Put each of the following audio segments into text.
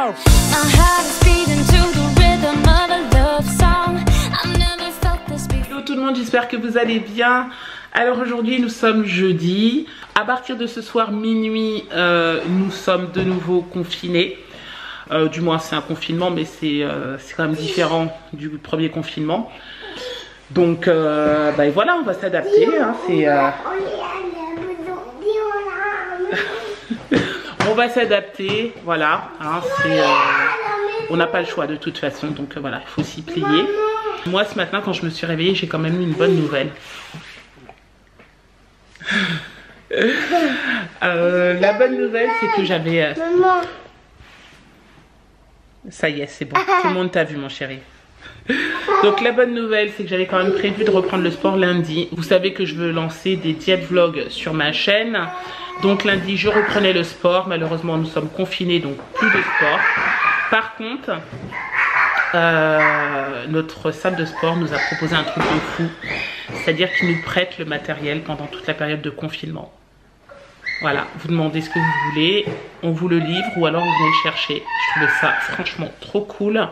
My heart is beating to the rhythm of a love song. I've never felt this before. Hello tout le monde, j'espère que vous allez bien. Alors aujourd'hui nous sommes jeudi. À partir de ce soir minuit, nous sommes de nouveau confinés. Du moins c'est un confinement, mais c'est quand même différent du premier confinement. Donc bah, voilà, on va s'adapter. Hein, on va s'adapter, voilà. Hein, on n'a pas le choix de toute façon, donc voilà, il faut s'y plier. Moi ce matin quand je me suis réveillée, j'ai quand même eu une bonne nouvelle. La bonne nouvelle c'est que j'avais... Ça y est, c'est bon, tout le monde t'a vu mon chéri. Donc la bonne nouvelle c'est que j'avais quand même prévu de reprendre le sport lundi. Vous savez que je veux lancer des diètes vlogs sur ma chaîne. Donc lundi je reprenais le sport. Malheureusement nous sommes confinés, donc plus de sport. Par contre notre salle de sport nous a proposé un truc de fou. C'est-à-dire qu'ils nous prêtent le matériel pendant toute la période de confinement. Voilà, vous demandez ce que vous voulez, on vous le livre ou alors vous venez le chercher. Je trouvais ça franchement trop cool.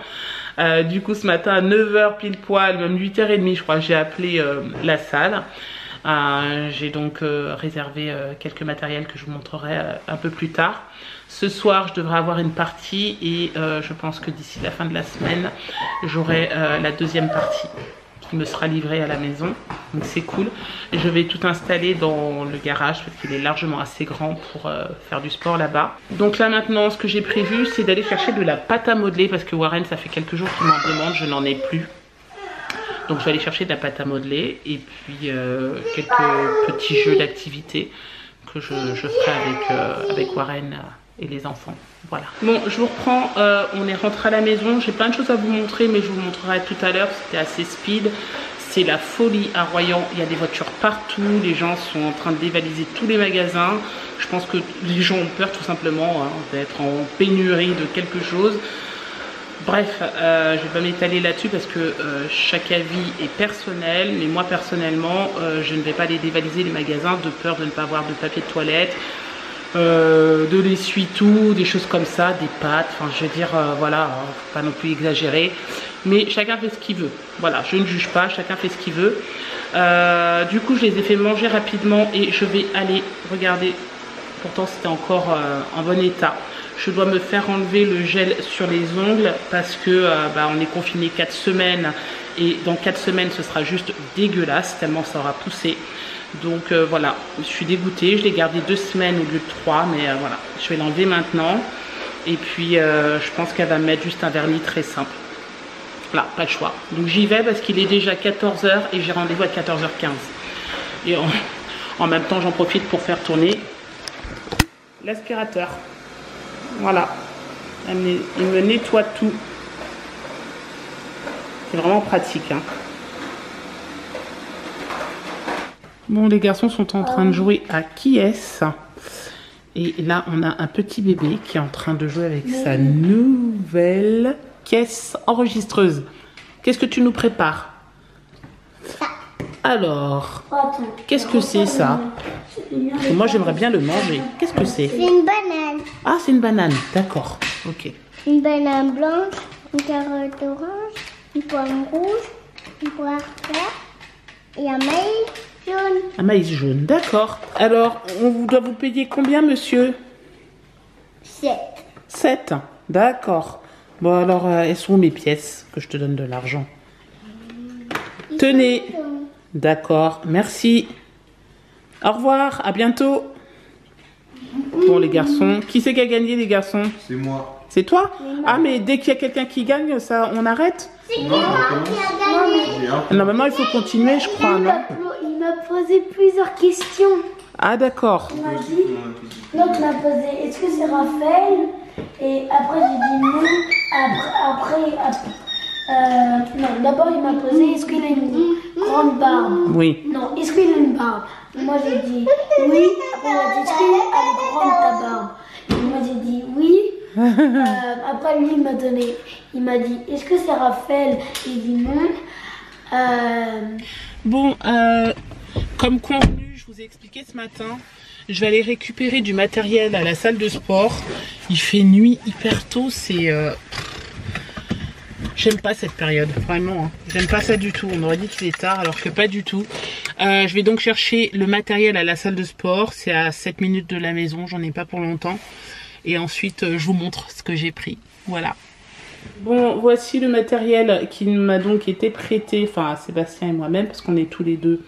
Du coup ce matin à 9 h pile poil, même 8 h 30 je crois, j'ai appelé la salle. J'ai donc réservé quelques matériels que je vous montrerai un peu plus tard. Ce soir je devrais avoir une partie et je pense que d'ici la fin de la semaine j'aurai la deuxième partie qui me sera livrée à la maison, donc c'est cool. Et je vais tout installer dans le garage parce qu'il est largement assez grand pour faire du sport là-bas. Donc là maintenant ce que j'ai prévu c'est d'aller chercher de la pâte à modeler parce que Warren ça fait quelques jours qu'il m'en demande, je n'en ai plus. Donc je vais aller chercher de la pâte à modeler et puis quelques petits jeux d'activité que je ferai avec Warren et les enfants. Voilà. Bon, je vous reprends, on est rentré à la maison, j'ai plein de choses à vous montrer mais je vous montrerai tout à l'heure, c'était assez speed. C'est la folie à Royan, il y a des voitures partout, les gens sont en train de dévaliser tous les magasins. Je pense que les gens ont peur tout simplement d'être en pénurie de quelque chose. Bref, je ne vais pas m'étaler là-dessus parce que chaque avis est personnel, mais moi personnellement, je ne vais pas aller dévaliser les magasins de peur de ne pas avoir de papier de toilette, de l'essuie-tout, des choses comme ça, des pâtes, enfin je veux dire, voilà, faut pas non plus exagérer, mais chacun fait ce qu'il veut. Voilà, je ne juge pas, chacun fait ce qu'il veut. Du coup, je les ai fait manger rapidement et je vais aller regarder, pourtant c'était encore en bon état. Je dois me faire enlever le gel sur les ongles parce que bah, on est confiné 4 semaines et dans 4 semaines ce sera juste dégueulasse tellement ça aura poussé. Donc voilà, je suis dégoûtée, je l'ai gardé 2 semaines au lieu de 3, mais voilà, je vais l'enlever maintenant. Et puis je pense qu'elle va me mettre juste un vernis très simple. Voilà, pas le choix. Donc j'y vais parce qu'il est déjà 14 h et j'ai rendez-vous à 14 h 15. Et en même temps j'en profite pour faire tourner l'aspirateur. Voilà, il me nettoie tout. C'est vraiment pratique. Hein. Bon, les garçons sont en train de jouer à qui est-ce. Et là, on a un petit bébé qui est en train de jouer avec sa nouvelle caisse enregistreuse. Qu'est-ce que tu nous prépares? Alors, qu'est-ce que c'est ça? Parce que moi j'aimerais bien le manger. Qu'est-ce que c'est? C'est une banane. Ah, c'est une banane, d'accord. Ok. Une banane blanche, une carotte orange, une pomme rouge, une poire verte et un maïs jaune. Un maïs jaune, d'accord. Alors, on doit vous payer combien, monsieur? 7. 7, d'accord. Bon, alors, elles sont où mes pièces? Que je te donne de l'argent. Tenez. D'accord, merci. Au revoir, à bientôt. Bon les garçons, qui c'est qui a gagné les garçons? C'est moi. C'est toi? Ah mais dès qu'il y a quelqu'un qui gagne, ça, on arrête? C'est moi qui a gagné. Normalement il faut continuer je crois, non? Il m'a posé plusieurs questions. Ah d'accord. Il m'a dit, donc il m'a posé, est-ce que c'est Raphaël? Et après j'ai dit non. Non, d'abord il m'a posé, est-ce qu'il a une grande barbe? Oui. Non, est-ce qu'il a une barbe? Et moi j'ai dit oui. Après il a dit, est-ce qu'elle est grande ta barbe? Et moi j'ai dit oui. Après lui il m'a dit, est-ce que c'est Raphaël? J'ai dit non. Bon, comme convenu, je vous ai expliqué ce matin, je vais aller récupérer du matériel à la salle de sport. Il fait nuit hyper tôt, c'est... J'aime pas cette période, vraiment. Hein. J'aime pas ça du tout. On aurait dit qu'il est tard, alors que pas du tout. Je vais donc chercher le matériel à la salle de sport. C'est à 7 minutes de la maison, j'en ai pas pour longtemps. Et ensuite, je vous montre ce que j'ai pris. Voilà. Bon, voici le matériel qui m'a donc été prêté, enfin à Sébastien et moi-même, parce qu'on est tous les deux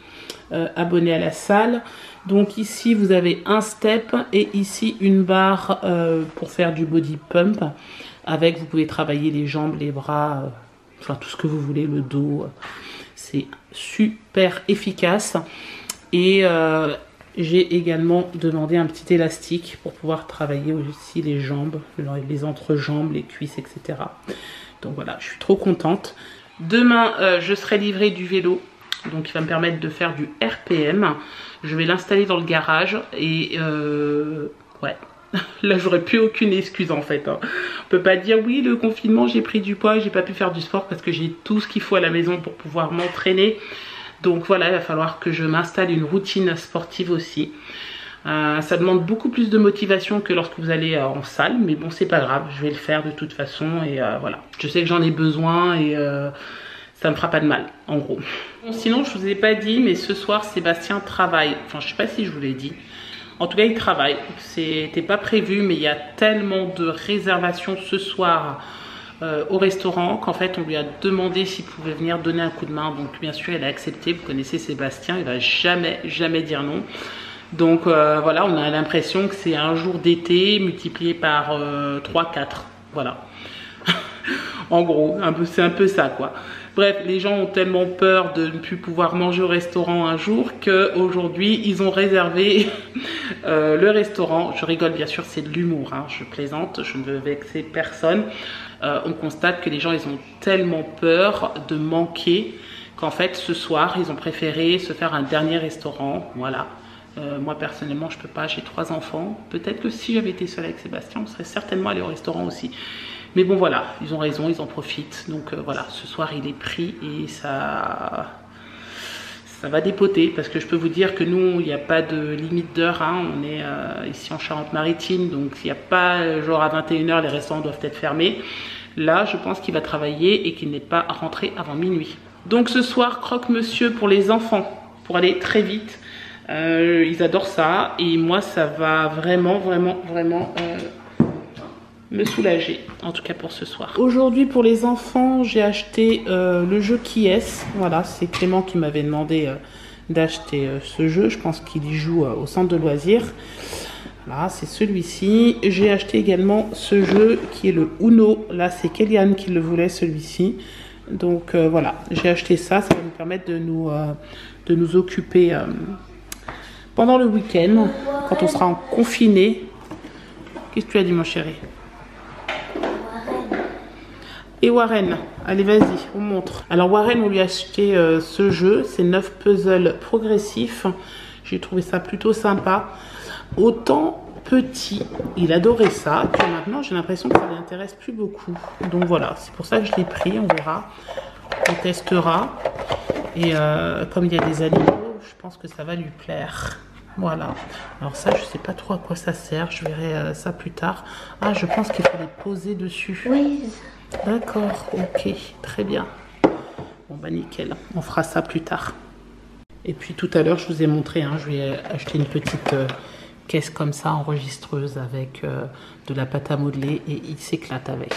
abonnés à la salle. Donc ici, vous avez un step et ici une barre pour faire du body pump. Avec, vous pouvez travailler les jambes, les bras, enfin tout ce que vous voulez, le dos. C'est super efficace. Et j'ai également demandé un petit élastique pour pouvoir travailler aussi les jambes, les entrejambes, les cuisses, etc. Donc voilà, je suis trop contente. Demain, je serai livrée du vélo. Donc il va me permettre de faire du RPM. Je vais l'installer dans le garage et ouais. Là, j'aurais plus aucune excuse en fait. Hein. On peut pas dire oui, le confinement, j'ai pris du poids, j'ai pas pu faire du sport parce que j'ai tout ce qu'il faut à la maison pour pouvoir m'entraîner. Donc voilà, il va falloir que je m'installe une routine sportive aussi. Ça demande beaucoup plus de motivation que lorsque vous allez en salle, mais bon, c'est pas grave, je vais le faire de toute façon et voilà. Je sais que j'en ai besoin et ça me fera pas de mal, en gros. Bon, sinon, je vous ai pas dit, mais ce soir, Sébastien travaille. Enfin, je sais pas si je vous l'ai dit. En tout cas, il travaille. C'était pas prévu, mais il y a tellement de réservations ce soir au restaurant qu'en fait, on lui a demandé s'il pouvait venir donner un coup de main. Donc, bien sûr, elle a accepté. Vous connaissez Sébastien, il va jamais dire non. Donc, voilà, on a l'impression que c'est un jour d'été multiplié par 3-4. Voilà. En gros, c'est un peu ça, quoi. Bref, les gens ont tellement peur de ne plus pouvoir manger au restaurant un jour qu'aujourd'hui, ils ont réservé le restaurant. Je rigole, bien sûr, c'est de l'humour, hein, je plaisante, je ne veux vexer personne. On constate que les gens, ils ont tellement peur de manquer qu'en fait, ce soir, ils ont préféré se faire un dernier restaurant. Voilà. Moi, personnellement, je peux pas, j'ai 3 enfants. Peut-être que si j'avais été seule avec Sébastien, on serait certainement allé au restaurant aussi. Mais bon, voilà, ils ont raison, ils en profitent. Donc voilà, ce soir, il est pris et ça va dépoter. Parce que je peux vous dire que nous, il n'y a pas de limite d'heure. Hein. On est ici en Charente-Maritime, donc il n'y a pas, genre à 21 h, les restaurants doivent être fermés. Là, je pense qu'il va travailler et qu'il n'est pas rentré avant minuit. Donc ce soir, croque-monsieur pour les enfants, pour aller très vite. Ils adorent ça et moi, ça va vraiment me soulager, en tout cas pour ce soir. Aujourd'hui, pour les enfants, j'ai acheté le jeu Qui est-ce. Voilà, c'est Clément qui m'avait demandé d'acheter ce jeu. Je pense qu'il y joue au centre de loisirs. Voilà, c'est celui-ci. J'ai acheté également ce jeu qui est le Uno. Là, c'est Kéliane qui le voulait, celui-ci. Donc voilà, j'ai acheté ça. Ça va nous permettre de nous occuper pendant le week-end, quand on sera en confiné. Qu'est-ce que tu as dit, mon chéri? Et Warren, allez vas-y, on montre. Alors Warren, on lui a acheté ce jeu, c'est 9 puzzles progressifs. J'ai trouvé ça plutôt sympa. Autant petit, il adorait ça, que maintenant j'ai l'impression que ça ne l'intéresse plus beaucoup. Donc voilà, c'est pour ça que je l'ai pris, on verra. On testera. Et comme il y a des animaux, je pense que ça va lui plaire. Voilà. Alors ça, je sais pas trop à quoi ça sert. Je verrai ça plus tard. Ah, je pense qu'il faut les poser dessus. Oui. D'accord, ok, très bien. Bon bah nickel, on fera ça plus tard. Et puis tout à l'heure, je vous ai montré, hein, je lui ai acheté une petite caisse comme ça, enregistreuse avec de la pâte à modeler et il s'éclate avec.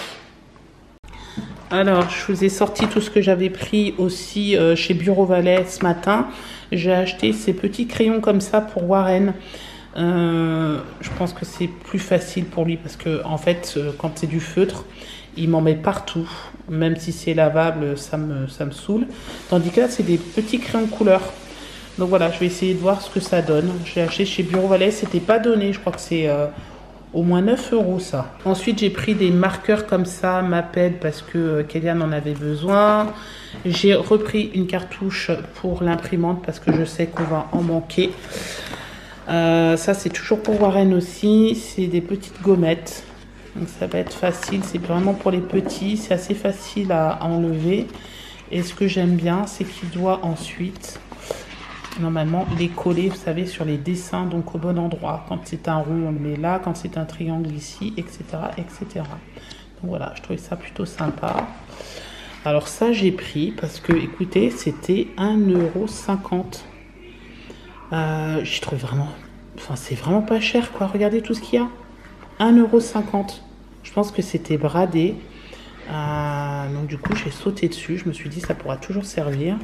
Alors, je vous ai sorti tout ce que j'avais pris aussi chez Bureau Valais ce matin. J'ai acheté ces petits crayons comme ça pour Warren. Je pense que c'est plus facile pour lui parce que en fait, quand c'est du feutre, il m'en met partout. Même si c'est lavable, ça me saoule. Tandis que là, c'est des petits crayons couleur. Donc voilà, je vais essayer de voir ce que ça donne. J'ai acheté chez Bureau Valais, c'était pas donné. Je crois que c'est au moins 9 € ça. Ensuite, j'ai pris des marqueurs comme ça, Maped, parce que Kéliane en avait besoin. J'ai repris une cartouche pour l'imprimante parce que je sais qu'on va en manquer. Ça, c'est toujours pour Warren aussi. C'est des petites gommettes. Donc ça va être facile. C'est vraiment pour les petits. C'est assez facile à enlever. Et ce que j'aime bien, c'est qu'il doit ensuite normalement les coller, vous savez, sur les dessins, donc au bon endroit. Quand c'est un rond, on le met là. Quand c'est un triangle ici, etc., etc. Donc voilà, je trouvais ça plutôt sympa. Alors ça, j'ai pris parce que, écoutez, c'était 1,50 €. J'ai trouvé vraiment... Enfin, c'est vraiment pas cher, quoi. Regardez tout ce qu'il y a. 1,50 €. Je pense que c'était bradé. Donc du coup, j'ai sauté dessus. Je me suis dit, ça pourra toujours servir.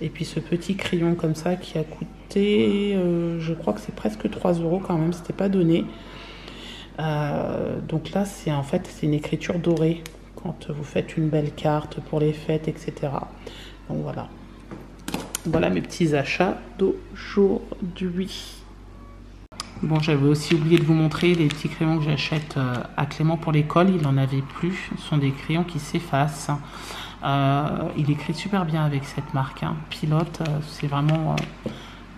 Et puis ce petit crayon comme ça qui a coûté, je crois que c'est presque 3 € quand même. C'était pas donné. Donc là, c'est en fait, c'est une écriture dorée. Quand vous faites une belle carte pour les fêtes, etc. Donc voilà. Voilà mes petits achats d'aujourd'hui. Bon, j'avais aussi oublié de vous montrer les petits crayons que j'achète à Clément pour l'école. Il n'en avait plus. Ce sont des crayons qui s'effacent. Il écrit super bien avec cette marque. Hein. Pilote, c'est vraiment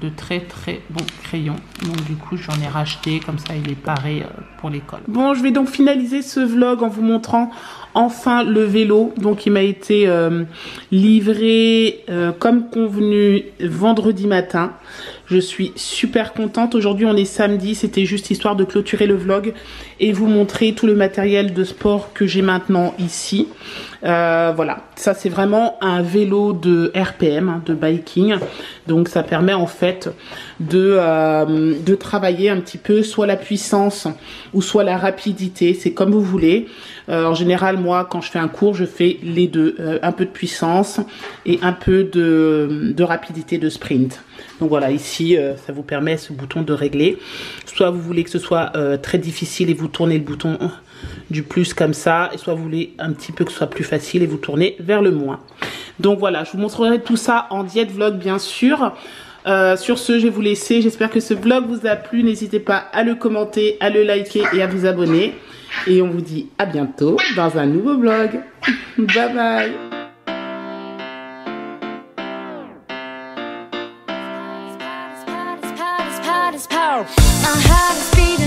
de très très bons crayons. Donc du coup, j'en ai racheté. Comme ça, il est paré pour l'école. Bon, je vais donc finaliser ce vlog en vous montrant enfin le vélo. Donc il m'a été livré comme convenu vendredi matin. Je suis super contente. Aujourd'hui, on est samedi. C'était juste histoire de clôturer le vlog et vous montrer tout le matériel de sport que j'ai maintenant ici. Voilà, ça c'est vraiment un vélo de RPM, hein, de biking. Donc ça permet en fait de travailler un petit peu soit la puissance ou soit la rapidité. C'est comme vous voulez. En général, moi, quand je fais un cours, je fais les deux. Un peu de puissance et un peu de rapidité de sprint. Donc voilà, ici, ça vous permet ce bouton de régler. Soit vous voulez que ce soit très difficile et vous tournez le bouton du plus comme ça. Et soit vous voulez un petit peu que ce soit plus facile et vous tournez vers le moins. Donc voilà, je vous montrerai tout ça en diète vlog, bien sûr. Sur ce, je vais vous laisser. J'espère que ce vlog vous a plu. N'hésitez pas à le commenter, à le liker et à vous abonner. Et on vous dit à bientôt dans un nouveau vlog. Bye bye. My heart is beating